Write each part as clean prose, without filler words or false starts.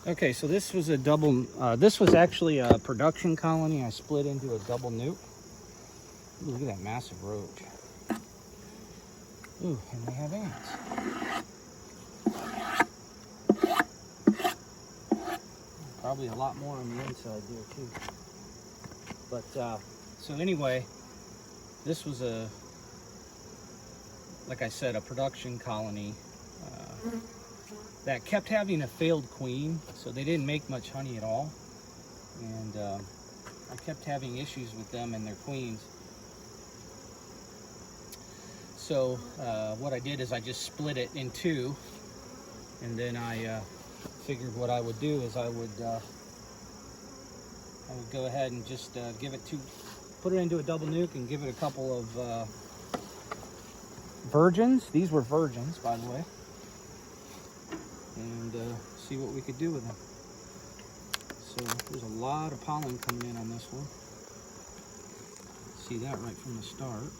Okay, so this was a double, this was actually a production colony. I split into a double nuke. Ooh, look at that massive roach. Ooh, and they have ants. Probably a lot more on the inside there too. But, so anyway, this was a, like I said, a production colony that kept having a failed queen, so they didn't make much honey at all. And I kept having issues with them and their queens. So what I did is I just split it in two, and then I figured what I would do is I would go ahead and just put it into a double nuke and give it a couple of virgins. These were virgins, by the way. And see what we could do with them. So there's a lot of pollen coming in on this one. See that right from the start.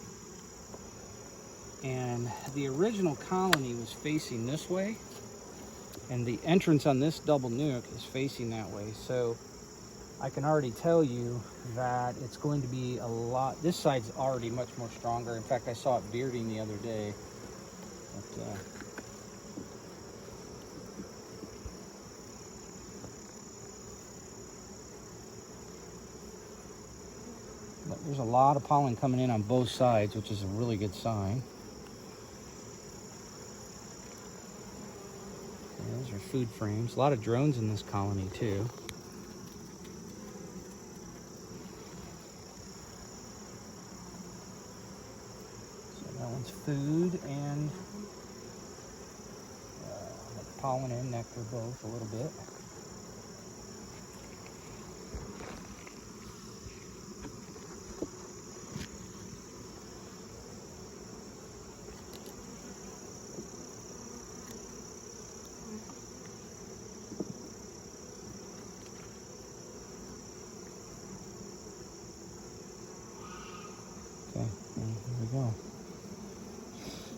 And the original colony was facing this way, and the entrance on this double nuke is facing that way. So I can already tell you that it's going to be a lot. This side's already much more stronger. In fact, I saw it bearding the other day. But there's a lot of pollen coming in on both sides, which is a really good sign. Those are food frames. A lot of drones in this colony too. So that one's food and pollen and nectar both a little bit. Okay, here we go.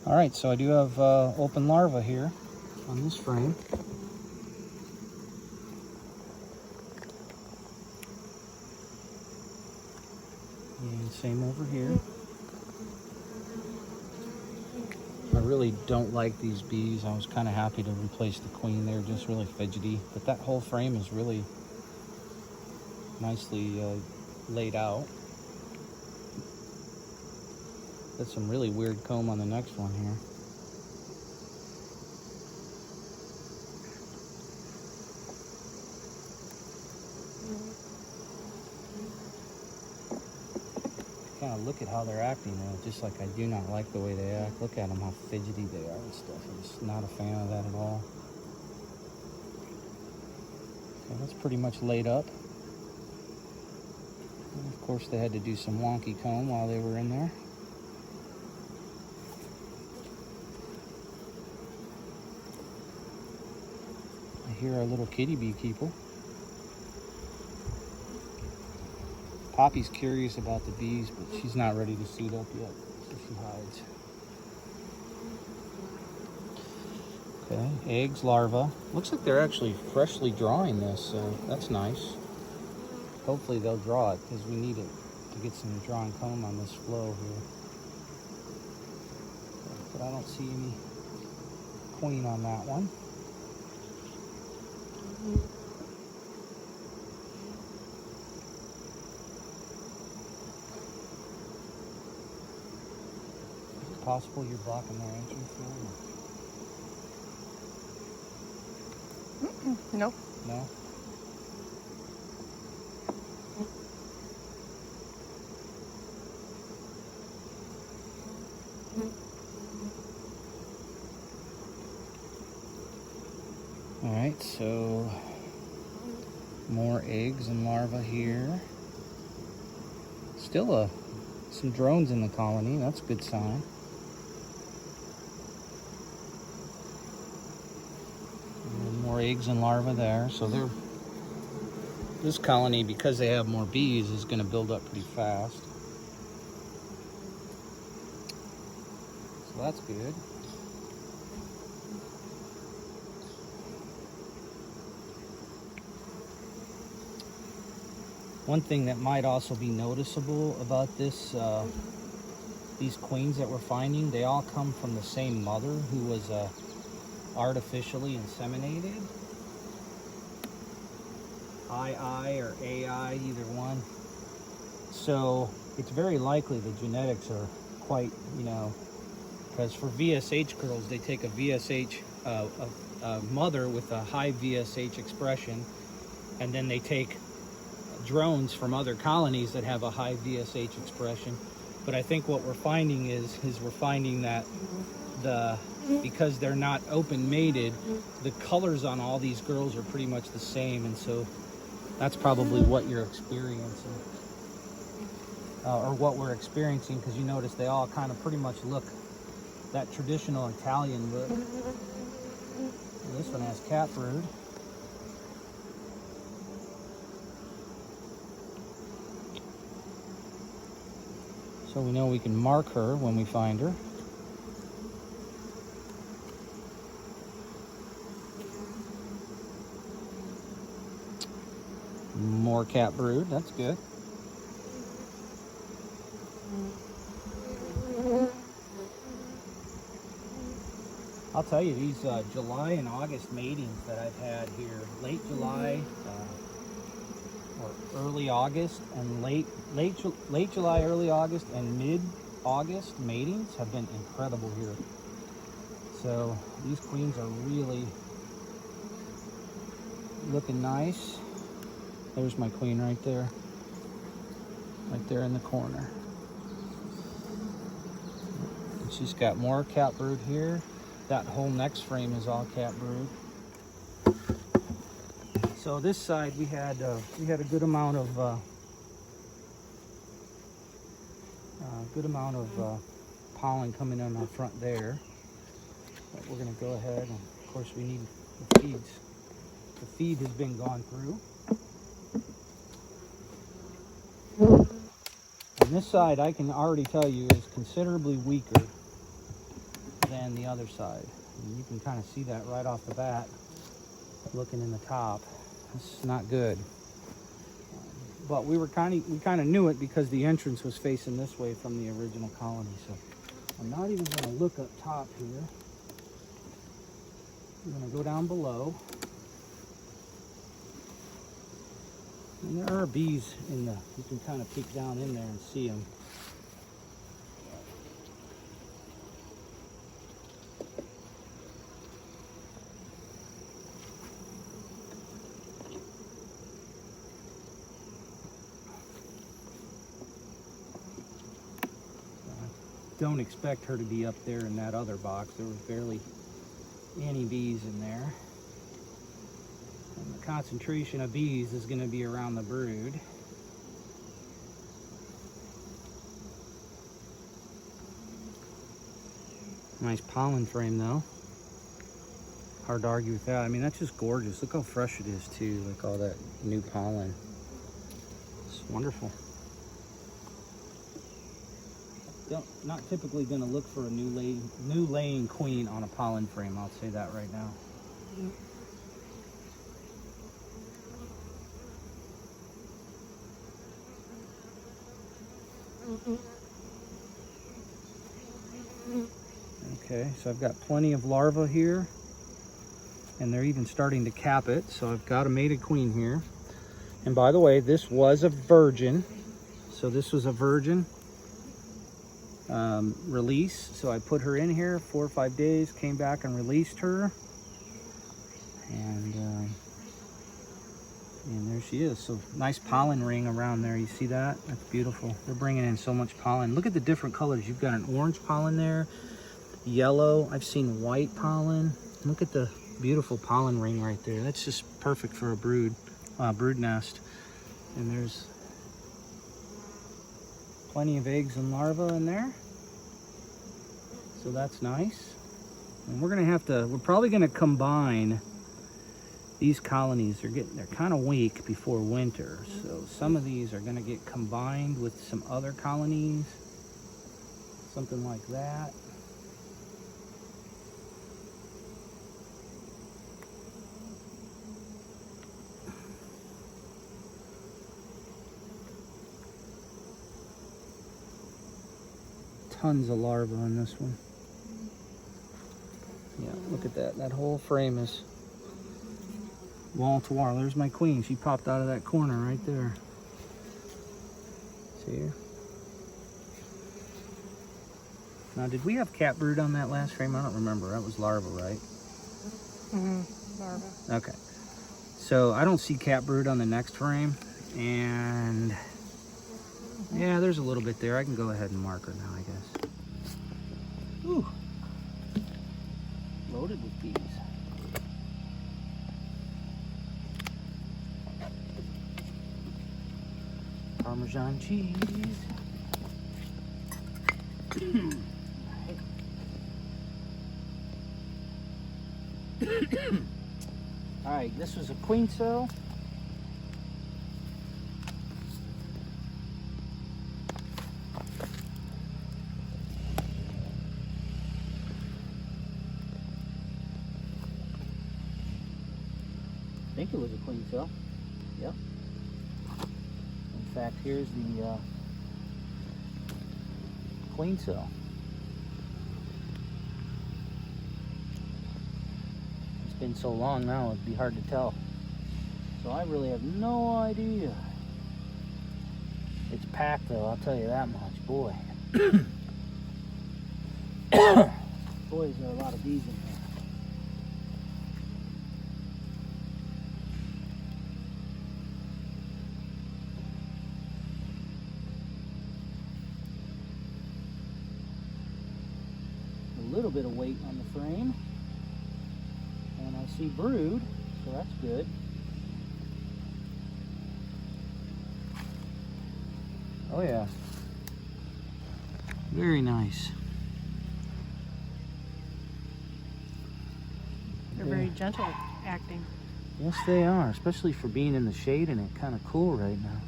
All right, so I do have open larvae here on this frame. And same over here. I really don't like these bees. I was kind of happy to replace the queen. They're just really fidgety. But that whole frame is really nicely laid out. Got some really weird comb on the next one here. Kind of look at how they're acting though, just like I do not like the way they act. Look at them, how fidgety they are and stuff. I'm just not a fan of that at all. Okay, that's pretty much laid up. And of course they had to do some wonky comb while they were in there. I hear our little kitty beekeeper. Poppy's curious about the bees, but she's not ready to suit up yet, so she hides. Okay, eggs, larvae. Looks like they're actually freshly drawing this, so that's nice. Hopefully they'll draw it, because we need it to get some drawn comb on this flow here. But I don't see any queen on that one. Possible you're blocking their entrance there? Nope. No? Alright, so more eggs and larvae here. Still some drones in the colony, that's a good sign. More eggs and larvae there, so this colony, because they have more bees, is going to build up pretty fast. So that's good. One thing that might also be noticeable about this, these queens that we're finding, they all come from the same mother who was artificially inseminated. II or AI, either one. So it's very likely the genetics are quite, you know, because for VSH girls, they take a VSH, a mother with a high VSH expression, and then they take drones from other colonies that have a high VSH expression. But I think what we're finding is we're finding that because they're not open mated, the colors on all these girls are pretty much the same, and so that's probably what you're experiencing, or what we're experiencing, because you notice they all kind of pretty much look that traditional Italian look. And this one has cat brood. So we know we can mark her when we find her. More cat brood, that's good. I'll tell you, these July and August matings that I've had here, late July or early August, and late July, early August, and mid-August matings have been incredible here. So these queens are really looking nice. There's my queen right there in the corner. And she's got more cat brood here. That whole next frame is all cat brood. So this side we had a good amount of pollen coming in our front there. But we're gonna go ahead, and of course we need the feeds. The feed has been gone through. And this side, I can already tell you, is considerably weaker than the other side. And you can kind of see that right off the bat, looking in the top. This is not good. But we kind of knew it because the entrance was facing this way from the original colony. So I'm not even going to look up top here. I'm going to go down below. And there are bees in the, you can kind of peek down in there and see them. Don't expect her to be up there in that other box. There was barely any bees in there. And the concentration of bees is going to be around the brood. Nice pollen frame though. Hard to argue with that. I mean, that's just gorgeous. Look how fresh it is too, like all that new pollen. It's wonderful. Not typically going to look for a new laying queen on a pollen frame. I'll say that right now. Okay, so I've got plenty of larvae here, and they're even starting to cap it. So I've got a mated queen here. And by the way, this was a virgin. So this was a virgin release. So I put her in here 4 or 5 days, came back and released her. And there she is. So nice pollen ring around there. You see that? That's beautiful. They're bringing in so much pollen. Look at the different colors. You've got an orange pollen there, yellow. I've seen white pollen. Look at the beautiful pollen ring right there. That's just perfect for a brood nest. And there's plenty of eggs and larvae in there. So that's nice. And we're probably gonna combine these colonies. They're kind of weak before winter. So some of these are gonna get combined with some other colonies. Something like that. tons of larvae in this one. Yeah, look at that. That whole frame is wall to wall. There's my queen. She popped out of that corner right there. See her? Now, did we have cat brood on that last frame? I don't remember. That was larva, right? Mm-hmm. Larva. Okay. So I don't see cat brood on the next frame, and yeah, there's a little bit there. I can go ahead and mark her now, I guess. Ooh. Loaded with bees. Parmesan cheese. All right, this was a queen cell. I think it was a queen cell. Yep. In fact, here's the queen cell. It's been so long now, it'd be hard to tell. So I really have no idea. It's packed though, I'll tell you that much. Boy. Boy, is there a lot of bees in there. A little bit of weight on the frame, and I see brood, so that's good. Oh yeah, very nice. They're very gentle acting. Yes, they are, especially for being in the shade and it's kind of cool right now.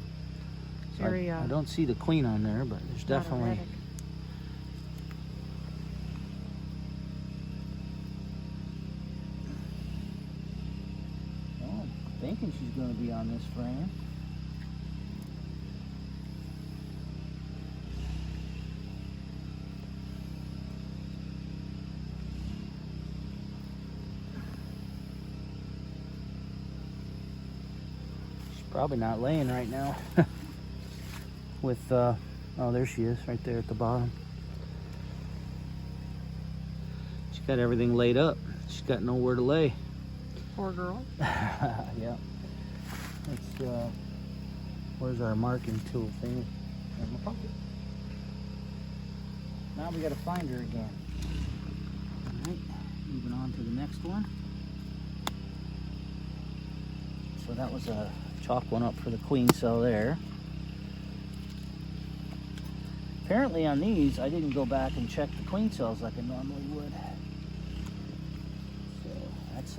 So Very. I don't see the queen on there, but there's definitely. Erratic. Well, I'm thinking she's going to be on this frame. Probably not laying right now. With oh, there she is right there at the bottom. She's got everything laid up. She's got nowhere to lay. Poor girl. Yeah. Let's where's our marking tool thing? In my pocket. Now we gotta find her again. Alright, moving on to the next one. So that was a chalk one up for the queen cell there. Apparently on these, I didn't go back and check the queen cells like I normally would. So that's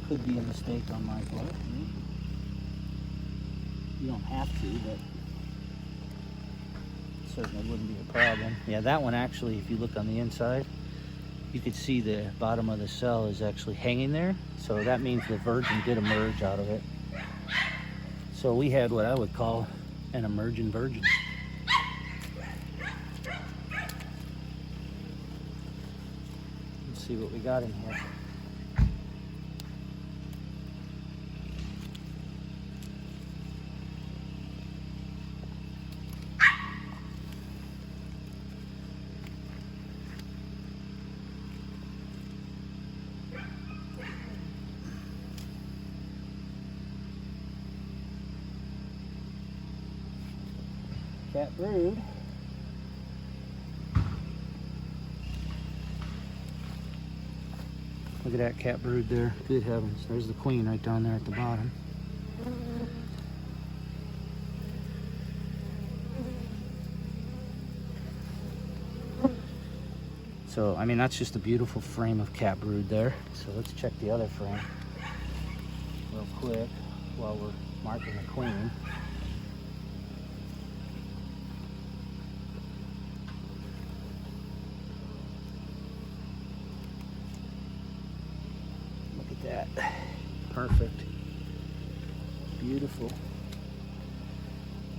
could be a mistake on my part. You don't have to, but it certainly wouldn't be a problem. Yeah, that one actually, if you look on the inside, you could see the bottom of the cell is actually hanging there. So that means the virgin did emerge out of it. So we had what I would call an emerging virgin. Let's see what we got in here. Cat brood. Look at that cat brood there. Good heavens. There's the queen right down there at the bottom. So, I mean, that's just a beautiful frame of cat brood there. So let's check the other frame real quick while we're marking the queen. That perfect, beautiful.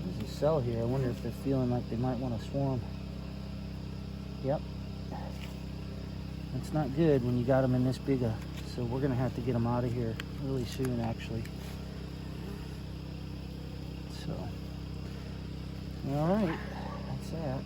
There's a cell here. I wonder if they're feeling like they might want to swarm. Yep. That's not good when you got them in this big a. So we're going to have to get them out of here really soon, actually. So, all right. That's that.